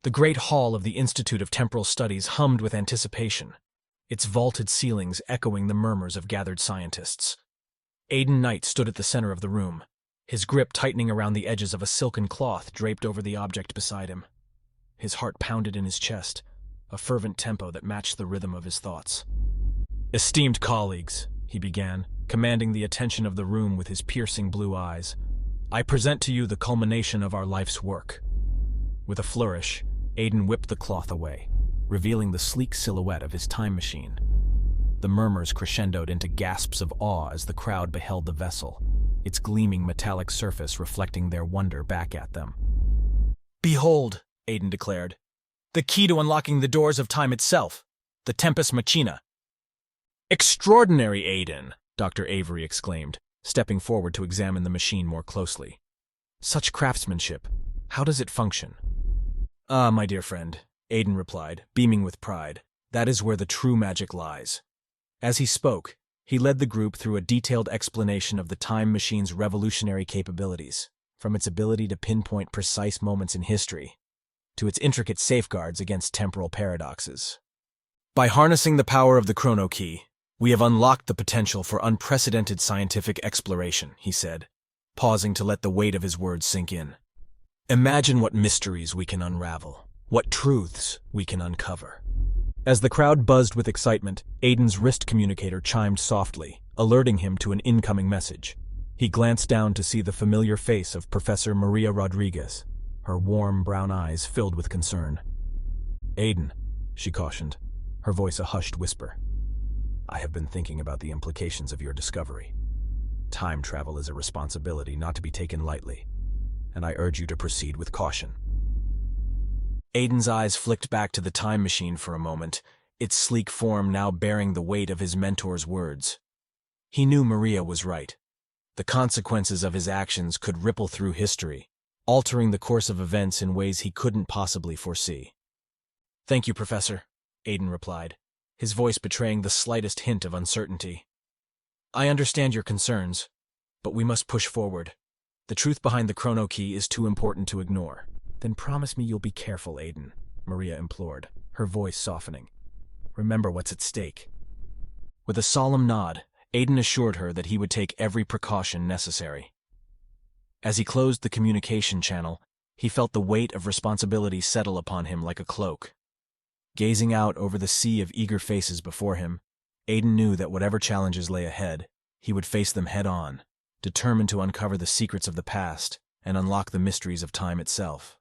The great hall of the Institute of Temporal Studies hummed with anticipation, its vaulted ceilings echoing the murmurs of gathered scientists. Aiden Knight stood at the center of the room, his grip tightening around the edges of a silken cloth draped over the object beside him. His heart pounded in his chest, a fervent tempo that matched the rhythm of his thoughts. "Esteemed colleagues," he began, commanding the attention of the room with his piercing blue eyes, "I present to you the culmination of our life's work." With a flourish, Aiden whipped the cloth away, revealing the sleek silhouette of his time machine. The murmurs crescendoed into gasps of awe as the crowd beheld the vessel, its gleaming metallic surface reflecting their wonder back at them. "Behold," Aiden declared, "the key to unlocking the doors of time itself, the Tempus Machina." "Extraordinary, Aiden," Dr. Avery exclaimed, stepping forward to examine the machine more closely. "Such craftsmanship. How does it function?" "Ah, my dear friend," Aiden replied, beaming with pride, "that is where the true magic lies." As he spoke, he led the group through a detailed explanation of the time machine's revolutionary capabilities, from its ability to pinpoint precise moments in history to its intricate safeguards against temporal paradoxes. "By harnessing the power of the chrono key, we have unlocked the potential for unprecedented scientific exploration," he said, pausing to let the weight of his words sink in. "Imagine what mysteries we can unravel, what truths we can uncover." As the crowd buzzed with excitement, Aiden's wrist communicator chimed softly, alerting him to an incoming message. He glanced down to see the familiar face of Professor Maria Rodriguez, her warm brown eyes filled with concern. "Aiden," she cautioned, her voice a hushed whisper, "I have been thinking about the implications of your discovery. Time travel is a responsibility not to be taken lightly, and I urge you to proceed with caution." Aiden's eyes flicked back to the time machine for a moment, its sleek form now bearing the weight of his mentor's words. He knew Maria was right. The consequences of his actions could ripple through history, altering the course of events in ways he couldn't possibly foresee. "Thank you, Professor," Aiden replied, his voice betraying the slightest hint of uncertainty. "I understand your concerns, but we must push forward. The truth behind the chrono key is too important to ignore." "Then promise me you'll be careful, Aiden," Maria implored, her voice softening. "Remember what's at stake." With a solemn nod, Aiden assured her that he would take every precaution necessary. As he closed the communication channel, he felt the weight of responsibility settle upon him like a cloak. Gazing out over the sea of eager faces before him, Aiden knew that whatever challenges lay ahead, he would face them head-on, determined to uncover the secrets of the past and unlock the mysteries of time itself.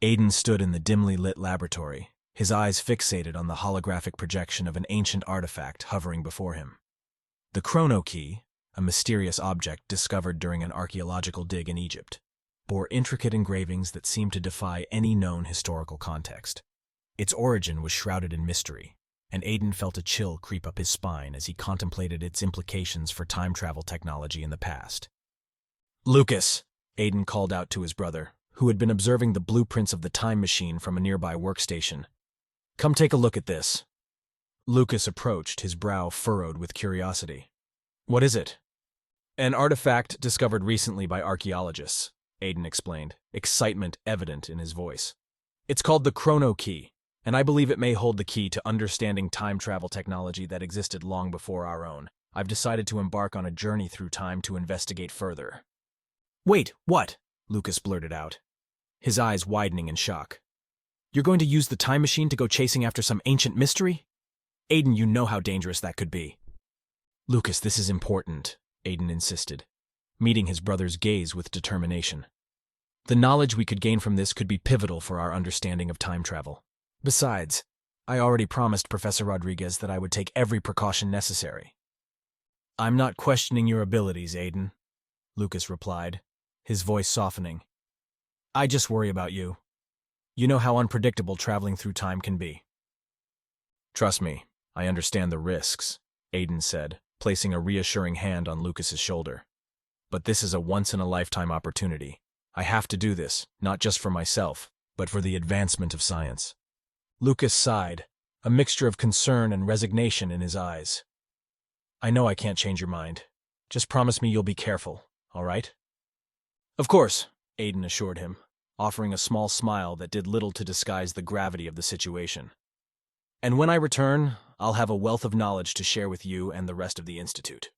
Aiden stood in the dimly lit laboratory, his eyes fixated on the holographic projection of an ancient artifact hovering before him. The chrono key, a mysterious object discovered during an archaeological dig in Egypt, bore intricate engravings that seemed to defy any known historical context. Its origin was shrouded in mystery, and Aiden felt a chill creep up his spine as he contemplated its implications for time travel technology in the past. "Lucas," Aiden called out to his brother, who had been observing the blueprints of the time machine from a nearby workstation. "Come take a look at this." Lucas approached, his brow furrowed with curiosity. "What is it?" "An artifact discovered recently by archaeologists," Aiden explained, excitement evident in his voice. "It's called the chrono key, and I believe it may hold the key to understanding time travel technology that existed long before our own. I've decided to embark on a journey through time to investigate further." "Wait, what?" Lucas blurted out, his eyes widening in shock. "You're going to use the time machine to go chasing after some ancient mystery? Aiden, you know how dangerous that could be." "Lucas, this is important," Aiden insisted, meeting his brother's gaze with determination. "The knowledge we could gain from this could be pivotal for our understanding of time travel. Besides, I already promised Professor Rodriguez that I would take every precaution necessary." "I'm not questioning your abilities, Aiden," Lucas replied, his voice softening. "I just worry about you. You know how unpredictable traveling through time can be." "Trust me, I understand the risks," Aiden said, placing a reassuring hand on Lucas's shoulder. "But this is a once-in-a-lifetime opportunity. I have to do this, not just for myself, but for the advancement of science." Lucas sighed, a mixture of concern and resignation in his eyes. "I know I can't change your mind. Just promise me you'll be careful, all right?" "Of course," Aiden assured him, offering a small smile that did little to disguise the gravity of the situation. "And when I return, I'll have a wealth of knowledge to share with you and the rest of the Institute."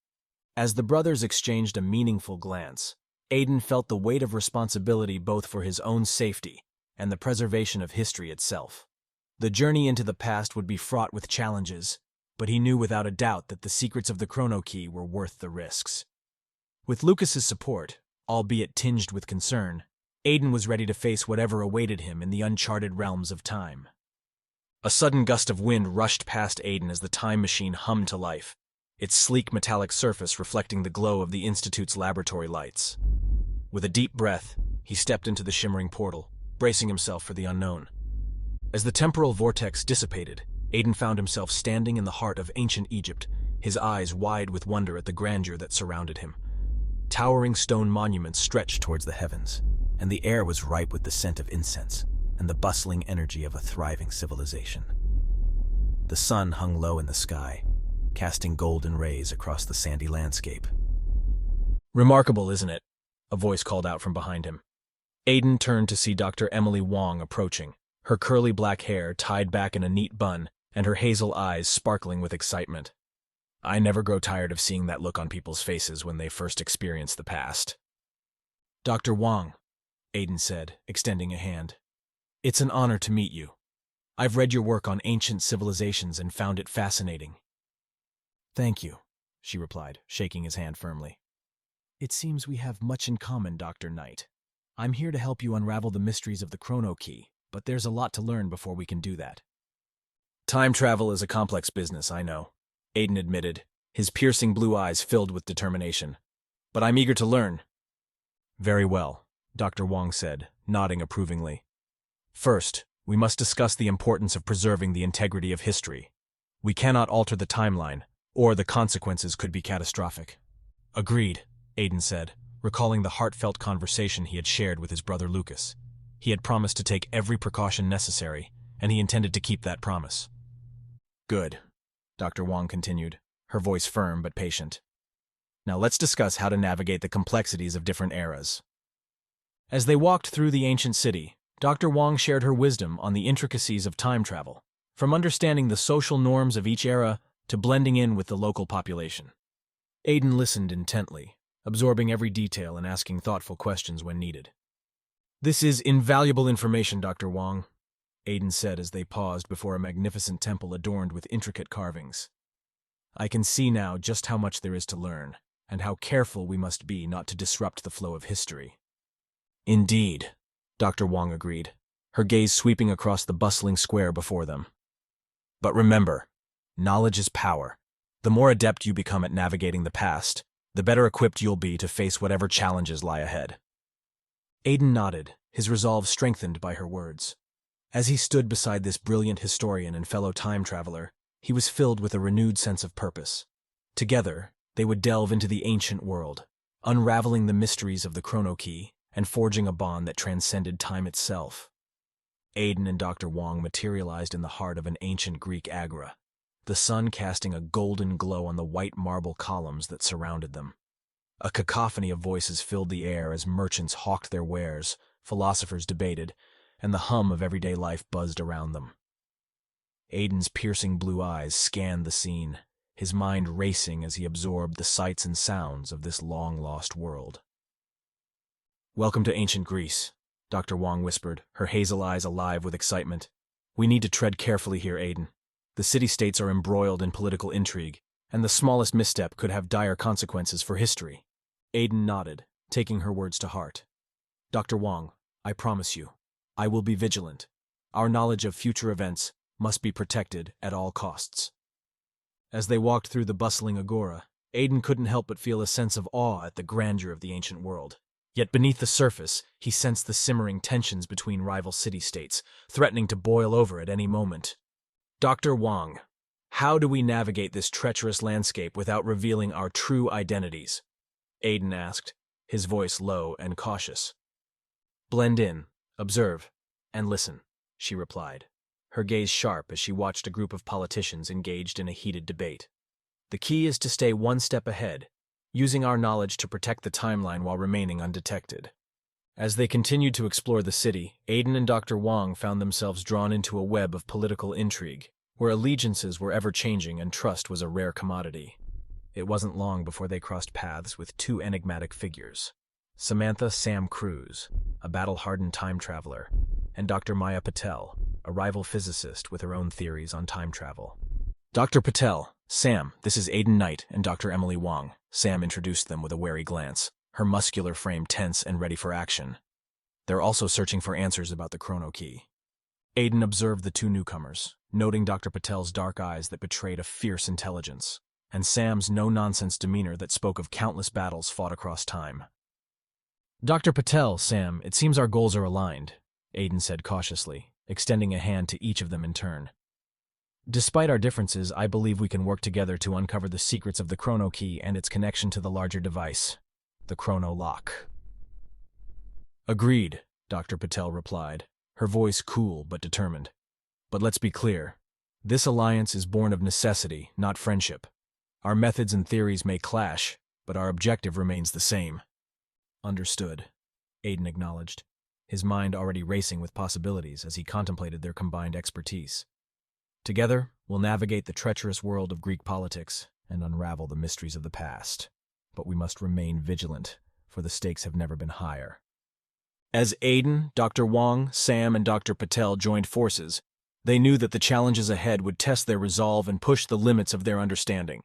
As the brothers exchanged a meaningful glance, Aiden felt the weight of responsibility both for his own safety and the preservation of history itself. The journey into the past would be fraught with challenges, but he knew without a doubt that the secrets of the Chrono Key were worth the risks. With Lucas's support, albeit tinged with concern, Aiden was ready to face whatever awaited him in the uncharted realms of time. A sudden gust of wind rushed past Aiden as the time machine hummed to life, its sleek metallic surface reflecting the glow of the Institute's laboratory lights. With a deep breath, he stepped into the shimmering portal, bracing himself for the unknown. As the temporal vortex dissipated, Aiden found himself standing in the heart of ancient Egypt, his eyes wide with wonder at the grandeur that surrounded him. Towering stone monuments stretched towards the heavens, and the air was ripe with the scent of incense and the bustling energy of a thriving civilization. The sun hung low in the sky, casting golden rays across the sandy landscape. "Remarkable, isn't it?" a voice called out from behind him. Aiden turned to see Dr. Emily Wong approaching, her curly black hair tied back in a neat bun and her hazel eyes sparkling with excitement. I never grow tired of seeing that look on people's faces when they first experience the past. "Dr. Wong," Aiden said, extending a hand. "It's an honor to meet you. I've read your work on ancient civilizations and found it fascinating." "Thank you," she replied, shaking his hand firmly. "It seems we have much in common, Dr. Knight. I'm here to help you unravel the mysteries of the Chrono Key, but there's a lot to learn before we can do that." "Time travel is a complex business, I know," Aiden admitted, his piercing blue eyes filled with determination. "But I'm eager to learn." "Very well," Dr. Wong said, nodding approvingly. "First, we must discuss the importance of preserving the integrity of history. We cannot alter the timeline, or the consequences could be catastrophic." "Agreed," Aiden said, recalling the heartfelt conversation he had shared with his brother Lucas. He had promised to take every precaution necessary, and he intended to keep that promise. "Good," Dr. Wong continued, her voice firm but patient. "Now let's discuss how to navigate the complexities of different eras." As they walked through the ancient city, Dr. Wong shared her wisdom on the intricacies of time travel, from understanding the social norms of each era to blending in with the local population. Aiden listened intently, absorbing every detail and asking thoughtful questions when needed. "This is invaluable information, Dr. Wong," Aiden said as they paused before a magnificent temple adorned with intricate carvings. "I can see now just how much there is to learn, and how careful we must be not to disrupt the flow of history." "Indeed," Dr. Wong agreed, her gaze sweeping across the bustling square before them. "But remember, knowledge is power. The more adept you become at navigating the past, the better equipped you'll be to face whatever challenges lie ahead." Aiden nodded, his resolve strengthened by her words. As he stood beside this brilliant historian and fellow time traveler, he was filled with a renewed sense of purpose. Together, they would delve into the ancient world, unraveling the mysteries of the Chrono Key and forging a bond that transcended time itself. Aiden and Dr. Wong materialized in the heart of an ancient Greek agora, the sun casting a golden glow on the white marble columns that surrounded them. A cacophony of voices filled the air as merchants hawked their wares, philosophers debated, and the hum of everyday life buzzed around them. Aiden's piercing blue eyes scanned the scene, his mind racing as he absorbed the sights and sounds of this long-lost world. "Welcome to ancient Greece," Dr. Wong whispered, her hazel eyes alive with excitement. "We need to tread carefully here, Aiden. The city-states are embroiled in political intrigue, and the smallest misstep could have dire consequences for history." Aiden nodded, taking her words to heart. "Dr. Wong, I promise you, I will be vigilant. Our knowledge of future events must be protected at all costs." As they walked through the bustling agora, Aiden couldn't help but feel a sense of awe at the grandeur of the ancient world. Yet beneath the surface, he sensed the simmering tensions between rival city-states, threatening to boil over at any moment. "Dr. Wong, how do we navigate this treacherous landscape without revealing our true identities?" Aiden asked, his voice low and cautious. "Blend in, observe, and listen," she replied, her gaze sharp as she watched a group of politicians engaged in a heated debate. "The key is to stay one step ahead, using our knowledge to protect the timeline while remaining undetected." As they continued to explore the city, Aiden and Dr. Wong found themselves drawn into a web of political intrigue, where allegiances were ever-changing and trust was a rare commodity. It wasn't long before they crossed paths with two enigmatic figures: Samantha Sam Cruz, a battle-hardened time traveler, and Dr. Maya Patel, a rival physicist with her own theories on time travel. Dr. Patel, Sam, this is Aiden Knight and Dr. Emily Wong. Sam introduced them with a wary glance, her muscular frame tense and ready for action. They're also searching for answers about the chrono key. Aiden observed the two newcomers, noting Dr. Patel's dark eyes that betrayed a fierce intelligence, and Sam's no-nonsense demeanor that spoke of countless battles fought across time. Dr. Patel, Sam, it seems our goals are aligned, Aiden said cautiously, extending a hand to each of them in turn. Despite our differences, I believe we can work together to uncover the secrets of the chrono key and its connection to the larger device, the chrono lock. Agreed, Dr. Patel replied, her voice cool but determined. But let's be clear. This alliance is born of necessity, not friendship. Our methods and theories may clash, but our objective remains the same. Understood, Aiden acknowledged, his mind already racing with possibilities as he contemplated their combined expertise. Together, we'll navigate the treacherous world of Greek politics and unravel the mysteries of the past. But we must remain vigilant, for the stakes have never been higher. As Aiden, Dr. Wong, Sam, and Dr. Patel joined forces, they knew that the challenges ahead would test their resolve and push the limits of their understanding.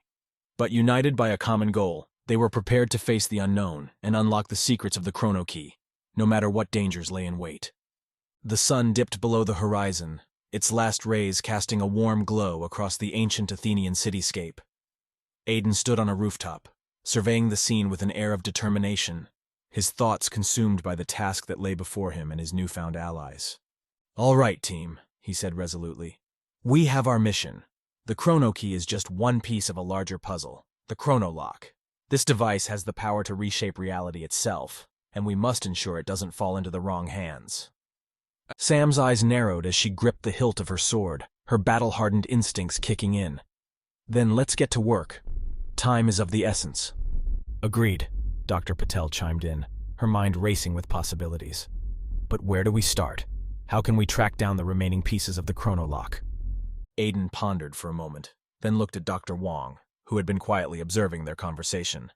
But united by a common goal, they were prepared to face the unknown and unlock the secrets of the chrono key, no matter what dangers lay in wait. The sun dipped below the horizon, its last rays casting a warm glow across the ancient Athenian cityscape. Aiden stood on a rooftop, surveying the scene with an air of determination, his thoughts consumed by the task that lay before him and his newfound allies. All right, team, he said resolutely. We have our mission. The chrono key is just one piece of a larger puzzle, the chrono lock. This device has the power to reshape reality itself, and we must ensure it doesn't fall into the wrong hands. Sam's eyes narrowed as she gripped the hilt of her sword, her battle-hardened instincts kicking in. Then let's get to work. Time is of the essence. Agreed, Dr. Patel chimed in, her mind racing with possibilities. But where do we start? How can we track down the remaining pieces of the chrono lock? Aiden pondered for a moment, then looked at Dr. Wong, who had been quietly observing their conversation.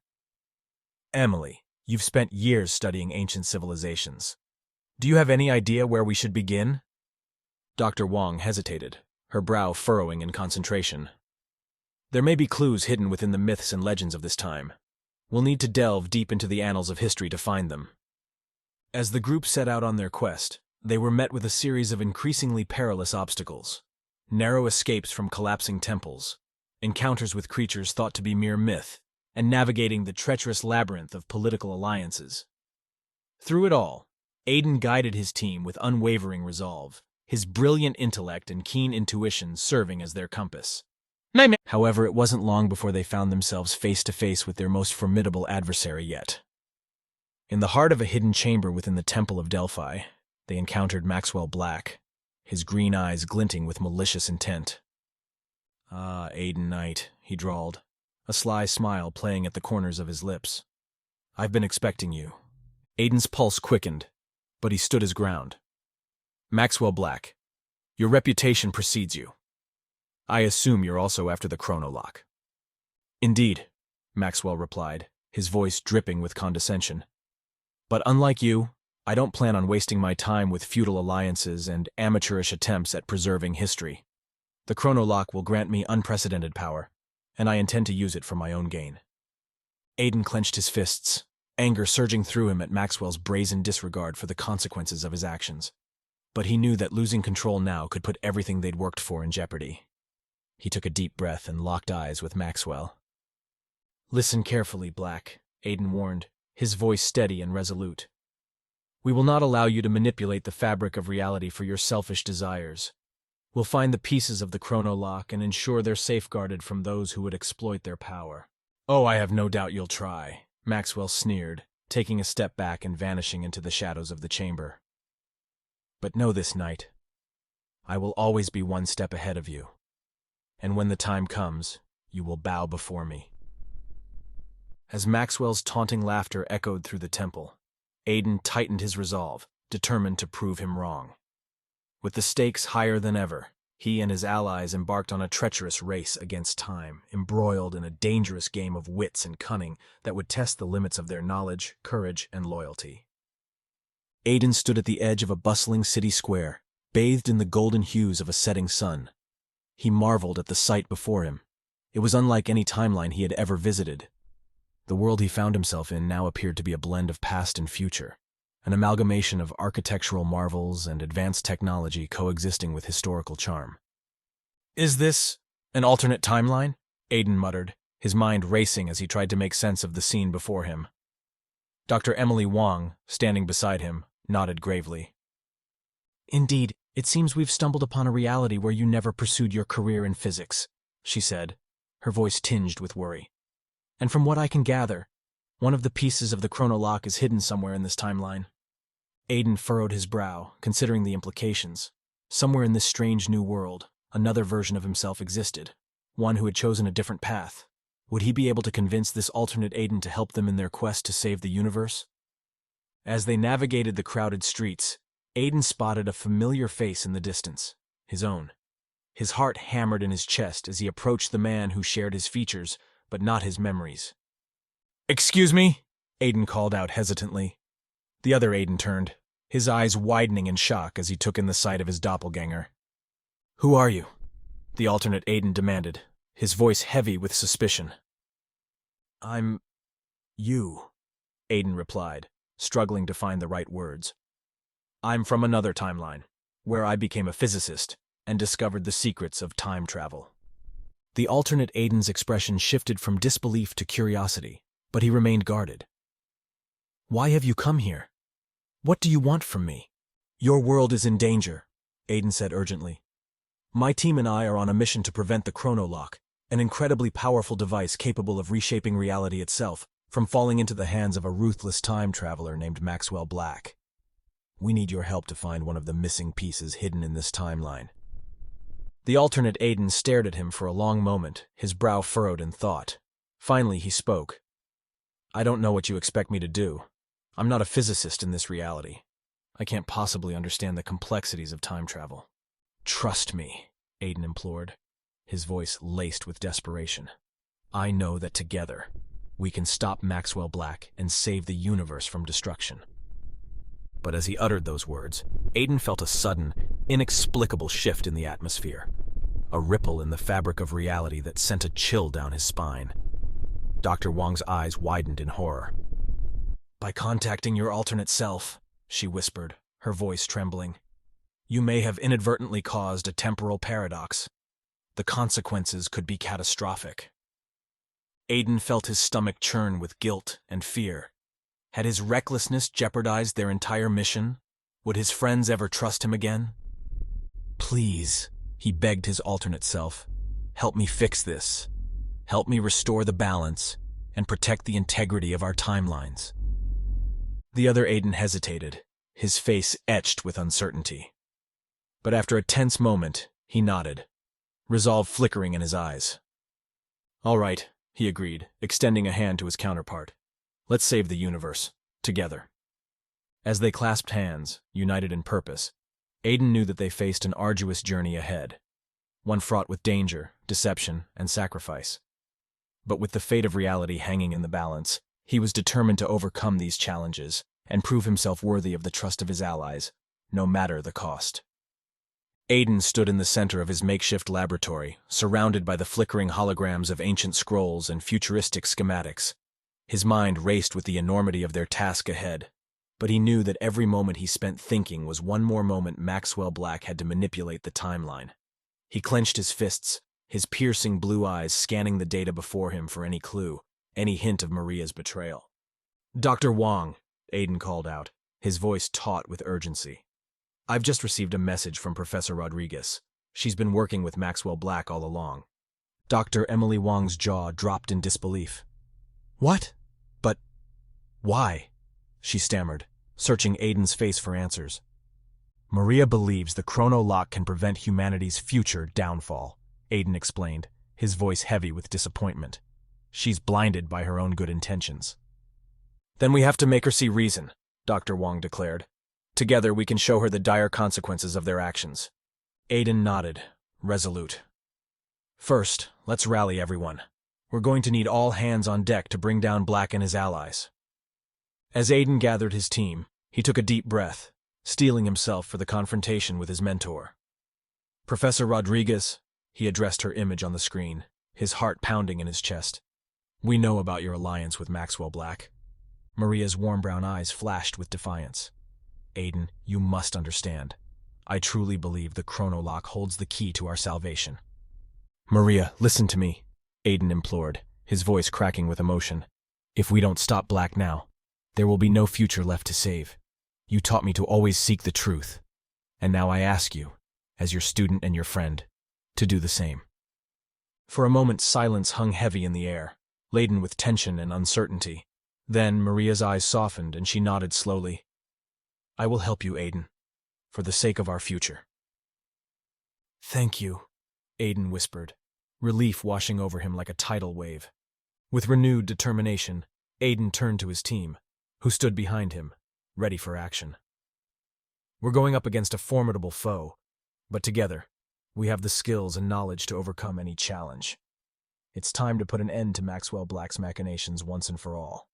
Emily, you've spent years studying ancient civilizations. Do you have any idea where we should begin? Dr. Wong hesitated, her brow furrowing in concentration. There may be clues hidden within the myths and legends of this time. We'll need to delve deep into the annals of history to find them. As the group set out on their quest, they were met with a series of increasingly perilous obstacles. Narrow escapes from collapsing temples, encounters with creatures thought to be mere myth, and navigating the treacherous labyrinth of political alliances. Through it all, Aiden guided his team with unwavering resolve, his brilliant intellect and keen intuition serving as their compass. However, it wasn't long before they found themselves face to face with their most formidable adversary yet. In the heart of a hidden chamber within the Temple of Delphi, they encountered Maxwell Black, his green eyes glinting with malicious intent. Ah, Aiden Knight, he drawled, a sly smile playing at the corners of his lips. I've been expecting you. Aiden's pulse quickened, but he stood his ground. Maxwell Black, your reputation precedes you. I assume you're also after the chrono lock. Indeed, Maxwell replied, his voice dripping with condescension. But unlike you, I don't plan on wasting my time with feudal alliances and amateurish attempts at preserving history. The chrono lock will grant me unprecedented power, and I intend to use it for my own gain. Aiden clenched his fists, anger surging through him at Maxwell's brazen disregard for the consequences of his actions. But he knew that losing control now could put everything they'd worked for in jeopardy. He took a deep breath and locked eyes with Maxwell. Listen carefully, Black, Aiden warned, his voice steady and resolute. We will not allow you to manipulate the fabric of reality for your selfish desires. We'll find the pieces of the chrono lock and ensure they're safeguarded from those who would exploit their power. Oh, I have no doubt you'll try, Maxwell sneered, taking a step back and vanishing into the shadows of the chamber. But know this, Knight. I will always be one step ahead of you. And when the time comes, you will bow before me. As Maxwell's taunting laughter echoed through the temple, Aiden tightened his resolve, determined to prove him wrong. With the stakes higher than ever, he and his allies embarked on a treacherous race against time, embroiled in a dangerous game of wits and cunning that would test the limits of their knowledge, courage, and loyalty. Aiden stood at the edge of a bustling city square, bathed in the golden hues of a setting sun. He marveled at the sight before him. It was unlike any timeline he had ever visited. The world he found himself in now appeared to be a blend of past and future, an amalgamation of architectural marvels and advanced technology coexisting with historical charm. "Is this an alternate timeline?" Aiden muttered, his mind racing as he tried to make sense of the scene before him. Dr. Emily Wong, standing beside him, nodded gravely. "Indeed, it seems we've stumbled upon a reality where you never pursued your career in physics," she said, her voice tinged with worry. "And from what I can gather, one of the pieces of the chronolock is hidden somewhere in this timeline." Aiden furrowed his brow, considering the implications. Somewhere in this strange new world, another version of himself existed, one who had chosen a different path. Would he be able to convince this alternate Aiden to help them in their quest to save the universe? As they navigated the crowded streets, Aiden spotted a familiar face in the distance, his own. His heart hammered in his chest as he approached the man who shared his features, but not his memories. "Excuse me?" Aiden called out hesitantly. The other Aiden turned, his eyes widening in shock as he took in the sight of his doppelganger. "Who are you?" the alternate Aiden demanded, his voice heavy with suspicion. "I'm you," Aiden replied, struggling to find the right words. "I'm from another timeline, where I became a physicist and discovered the secrets of time travel." The alternate Aiden's expression shifted from disbelief to curiosity, but he remained guarded. "Why have you come here? What do you want from me?" "Your world is in danger," Aiden said urgently. "My team and I are on a mission to prevent the chronolock, an incredibly powerful device capable of reshaping reality itself, from falling into the hands of a ruthless time traveler named Maxwell Black. We need your help to find one of the missing pieces hidden in this timeline." The alternate Aiden stared at him for a long moment, his brow furrowed in thought. Finally he spoke. "I don't know what you expect me to do. I'm not a physicist in this reality. I can't possibly understand the complexities of time travel." "Trust me," Aiden implored, his voice laced with desperation. "I know that together, we can stop Maxwell Black and save the universe from destruction." But as he uttered those words, Aiden felt a sudden, inexplicable shift in the atmosphere, a ripple in the fabric of reality that sent a chill down his spine. Dr. Wong's eyes widened in horror. "By contacting your alternate self," she whispered, her voice trembling, "you may have inadvertently caused a temporal paradox. The consequences could be catastrophic." Aiden felt his stomach churn with guilt and fear. Had his recklessness jeopardized their entire mission? Would his friends ever trust him again? "Please," he begged his alternate self, "help me fix this. Help me restore the balance and protect the integrity of our timelines." The other Aiden hesitated, his face etched with uncertainty. But after a tense moment, he nodded, resolve flickering in his eyes. "All right," he agreed, extending a hand to his counterpart. "Let's save the universe, together." As they clasped hands, united in purpose, Aiden knew that they faced an arduous journey ahead, one fraught with danger, deception, and sacrifice. But with the fate of reality hanging in the balance, he was determined to overcome these challenges and prove himself worthy of the trust of his allies, no matter the cost. Aiden stood in the center of his makeshift laboratory, surrounded by the flickering holograms of ancient scrolls and futuristic schematics. His mind raced with the enormity of their task ahead, but he knew that every moment he spent thinking was one more moment Maxwell Black had to manipulate the timeline. He clenched his fists, his piercing blue eyes scanning the data before him for any clue, any hint of Maria's betrayal. "Dr. Wong," Aiden called out, his voice taut with urgency. "I've just received a message from Professor Rodriguez. She's been working with Maxwell Black all along." Dr. Emily Wong's jaw dropped in disbelief. "What? But why?" she stammered, searching Aiden's face for answers. "Maria believes the chronolock can prevent humanity's future downfall," Aiden explained, his voice heavy with disappointment. "She's blinded by her own good intentions." "Then we have to make her see reason. Dr. Wong declared. Together we can show her the dire consequences of their actions. Aiden nodded, resolute. First, let's rally everyone. We're going to need all hands on deck to bring down Black and his allies. As Aiden gathered his team, he took a deep breath, steeling himself for the confrontation with his mentor. Professor Rodriguez, he addressed her image on the screen, his heart pounding in his chest. We know about your alliance with Maxwell Black. Maria's warm brown eyes flashed with defiance. Aiden, you must understand. I truly believe the chronolock holds the key to our salvation. Maria, listen to me, Aiden implored, his voice cracking with emotion. If we don't stop Black now, there will be no future left to save. You taught me to always seek the truth. And now I ask you, as your student and your friend, to do the same. For a moment, silence hung heavy in the air, laden with tension and uncertainty. Then Maria's eyes softened and she nodded slowly. I will help you, Aiden, for the sake of our future. Thank you, Aiden whispered, relief washing over him like a tidal wave. With renewed determination, Aiden turned to his team, who stood behind him, ready for action. We're going up against a formidable foe, but together, we have the skills and knowledge to overcome any challenge. It's time to put an end to Maxwell Black's machinations once and for all.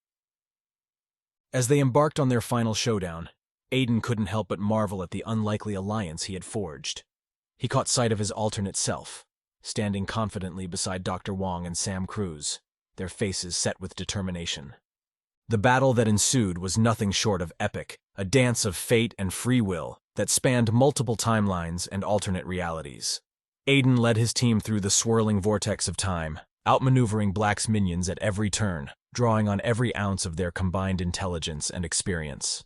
As they embarked on their final showdown, Aiden couldn't help but marvel at the unlikely alliance he had forged. He caught sight of his alternate self, standing confidently beside Dr. Wong and Sam Cruz, their faces set with determination. The battle that ensued was nothing short of epic, a dance of fate and free will that spanned multiple timelines and alternate realities. Aiden led his team through the swirling vortex of time, outmaneuvering Black's minions at every turn, drawing on every ounce of their combined intelligence and experience.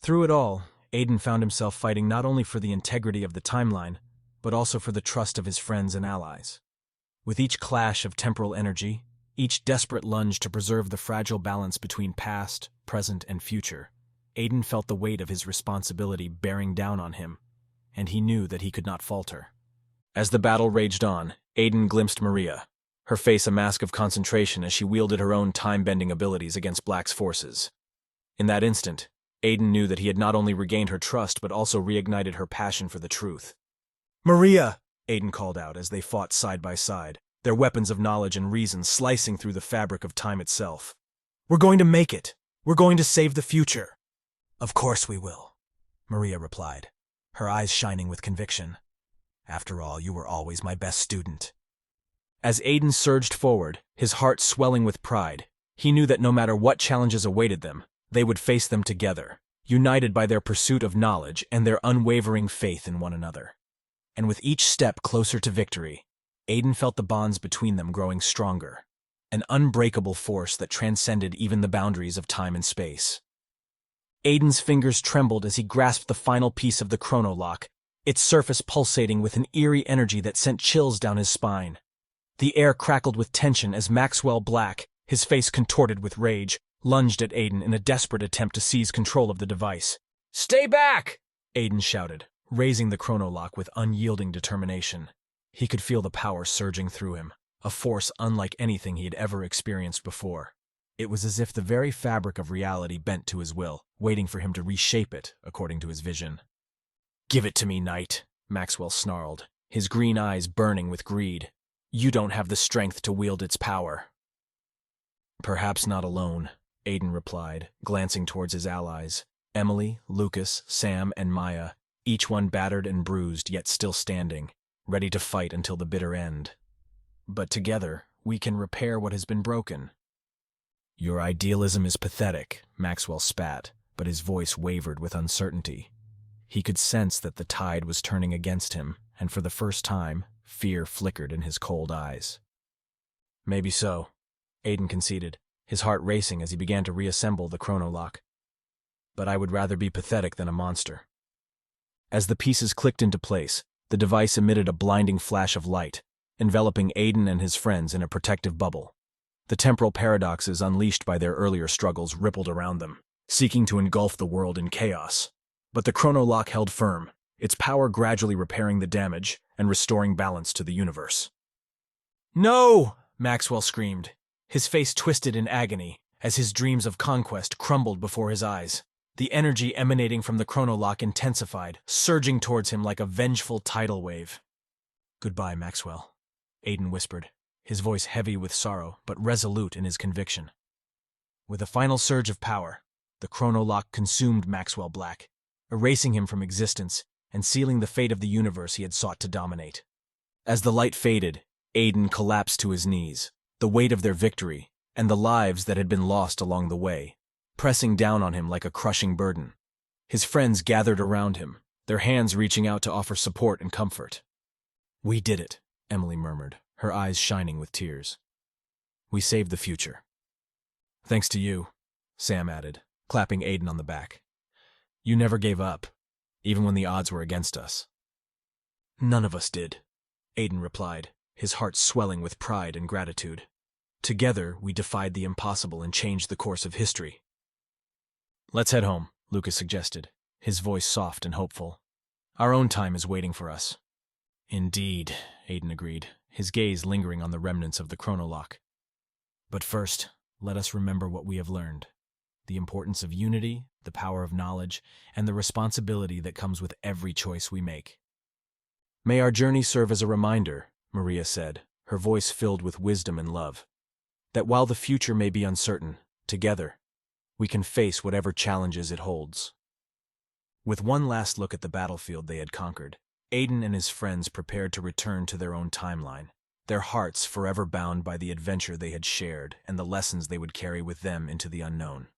Through it all, Aiden found himself fighting not only for the integrity of the timeline, but also for the trust of his friends and allies. With each clash of temporal energy, each desperate lunge to preserve the fragile balance between past, present, and future, Aiden felt the weight of his responsibility bearing down on him, and he knew that he could not falter. As the battle raged on, Aiden glimpsed Maria, her face a mask of concentration as she wielded her own time-bending abilities against Black's forces. In that instant, Aiden knew that he had not only regained her trust but also reignited her passion for the truth. Maria! Aiden called out as they fought side by side, their weapons of knowledge and reason slicing through the fabric of time itself. We're going to make it. We're going to save the future. Of course we will, Maria replied, her eyes shining with conviction. After all, you were always my best student. As Aiden surged forward, his heart swelling with pride, he knew that no matter what challenges awaited them, they would face them together, united by their pursuit of knowledge and their unwavering faith in one another. And with each step closer to victory, Aiden felt the bonds between them growing stronger, an unbreakable force that transcended even the boundaries of time and space. Aiden's fingers trembled as he grasped the final piece of the chronolock, its surface pulsating with an eerie energy that sent chills down his spine. The air crackled with tension as Maxwell Black, his face contorted with rage, lunged at Aiden in a desperate attempt to seize control of the device. "Stay back!" Aiden shouted, raising the chronolock with unyielding determination. He could feel the power surging through him, a force unlike anything he had ever experienced before. It was as if the very fabric of reality bent to his will, waiting for him to reshape it according to his vision. "Give it to me, Knight," Maxwell snarled, his green eyes burning with greed. "You don't have the strength to wield its power." "Perhaps not alone," Aiden replied, glancing towards his allies, Emily, Lucas, Sam, and Maya, each one battered and bruised yet still standing, ready to fight until the bitter end. "But together, we can repair what has been broken." "Your idealism is pathetic," Maxwell spat, but his voice wavered with uncertainty. He could sense that the tide was turning against him, and for the first time, fear flickered in his cold eyes. "Maybe so," Aiden conceded, his heart racing as he began to reassemble the chronolock. "But I would rather be pathetic than a monster." As the pieces clicked into place, the device emitted a blinding flash of light, enveloping Aiden and his friends in a protective bubble. The temporal paradoxes unleashed by their earlier struggles rippled around them, seeking to engulf the world in chaos. But the chronolock held firm, its power gradually repairing the damage and restoring balance to the universe. "No!" Maxwell screamed, his face twisted in agony as his dreams of conquest crumbled before his eyes. The energy emanating from the chronolock intensified, surging towards him like a vengeful tidal wave. "Goodbye, Maxwell," Aiden whispered, his voice heavy with sorrow but resolute in his conviction. With a final surge of power, the chronolock consumed Maxwell Black, erasing him from existence and sealing the fate of the universe he had sought to dominate. As the light faded, Aiden collapsed to his knees, the weight of their victory and the lives that had been lost along the way, pressing down on him like a crushing burden. His friends gathered around him, their hands reaching out to offer support and comfort. "We did it," Emily murmured, her eyes shining with tears. "We saved the future." "Thanks to you," Sam added, clapping Aiden on the back. "You never gave up, even when the odds were against us." "None of us did," Aiden replied, his heart swelling with pride and gratitude. "Together, we defied the impossible and changed the course of history." "Let's head home," Lucas suggested, his voice soft and hopeful. "Our own time is waiting for us." "Indeed," Aiden agreed, his gaze lingering on the remnants of the chronolock. "But first, let us remember what we have learned. The importance of unity, the power of knowledge, and the responsibility that comes with every choice we make." "May our journey serve as a reminder," Maria said, her voice filled with wisdom and love, "that while the future may be uncertain, together, we can face whatever challenges it holds." With one last look at the battlefield they had conquered, Aiden and his friends prepared to return to their own timeline, their hearts forever bound by the adventure they had shared and the lessons they would carry with them into the unknown.